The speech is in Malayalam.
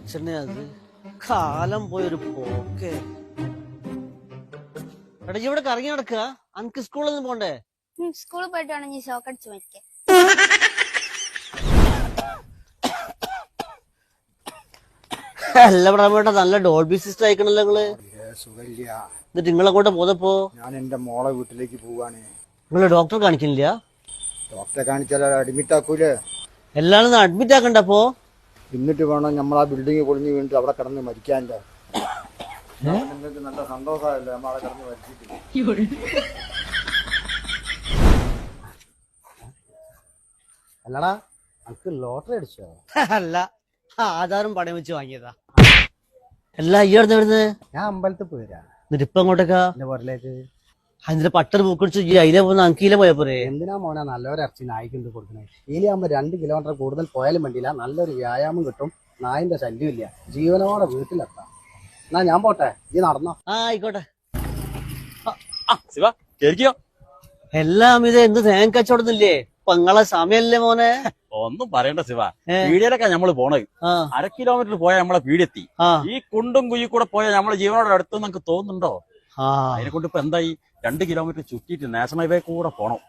വെളിച്ചെണ്ണ അത് കാലം പോയൊരു പോക്കേ. എടാ ഇവിടെ കറങ്ങി നടക്കുക, അനക്ക് സ്കൂളിൽ നിന്ന് പോണ്ടേ? സ്കൂളിൽ പോയിട്ട് വേണം നീ ഷോക്കടിച്ച് മരിക്കാൻ. അല്ല ഇവിടെ നല്ല ഡോൾബി സിസ്റ്റം അയക്കണല്ലോ നിങ്ങള്. സുഖമില്ല. എന്നിട്ട് നിങ്ങളെങ്ങോട്ട് പോന്നപ്പോ? ഞാൻ എന്റെ മോളെ വീട്ടിലേക്ക് പോവാണ്. നിങ്ങള് ഡോക്ടറെ കാണിക്കുന്നില്ല? ഡോക്ടറെ കാണിച്ചാൽ അഡ്മിറ്റ് ആക്കൂലേ? എല്ലാരും അഡ്മിറ്റ് ആക്കണ്ടപ്പോ? എന്നിട്ട് വേണം നമ്മൾ ആ ബിൽഡിംഗ് പൊളിഞ്ഞു വീണിട്ട് അവിടെ കിടന്ന് മരിക്കാൻ്റെ. നിങ്ങൾക്ക് നല്ല സന്തോഷമല്ലേ നമ്മളവിടെ കിടന്ന് മരിച്ചിട്ട്? അല്ലടാ അനക്ക് ലോട്ടറി അടിച്ചോ? അല്ല, ആധാരം പണയം വെച്ച് വാങ്ങിയതാ. അല്ല ഈ അടുത്ത് വരുന്നത്? ഞാൻ അമ്പലത്തിൽ പോയിരാ. എന്നിട്ട് ഇപ്പൊ അങ്ങോട്ടേക്കാ? എന്റെ പുറലേക്ക്. അതിന്റെ പട്ടർ പൂക്കടിച്ചു അതിലെ പോകുന്ന അങ്കീലെ പോയ പോരെ? എന്തിനാ മോനെ നല്ലൊരു ഇറച്ചി നായ്ക്കുണ്ട് കൊടുക്കണേ? ഇതിലാകുമ്പോ 2 കിലോമീറ്റർ കൂടുതൽ പോയാലും വേണ്ടിയില്ല, നല്ലൊരു വ്യായാമം കിട്ടും, നായിന്റെ ശല്യമില്ല, ജീവനോടെ വീട്ടിലെത്താം. എന്നാ ഞാൻ പോട്ടെ, ഈ നടന്നോ? ആ ആയിക്കോട്ടെ. ശിവ കേറിക്കോ. എല്ലാം ഇത് എന്ത് തേങ്ങ കച്ചവടന്നില്ലേ? പെങ്ങളെ സമയല്ലേ മോനെ? ഒന്നും പറയണ്ട ശിവ, പീടിയിലൊക്കെ നമ്മള് പോണത്. 1/2 കിലോമീറ്റർ പോയാൽ നമ്മളെ പീടിയെത്തി. ഈ കുണ്ടും കുഴി കൂടെ പോയാൽ നമ്മളെ ജീവനോടെ അടുത്ത് നമുക്ക് തോന്നുന്നുണ്ടോ? അതിനെ കൊണ്ട് ഇപ്പൊ എന്തായി, 2 കിലോമീറ്റർ ചുറ്റിയിട്ട് നാഷണൽ ഹൈവേ കൂടെ പോണം.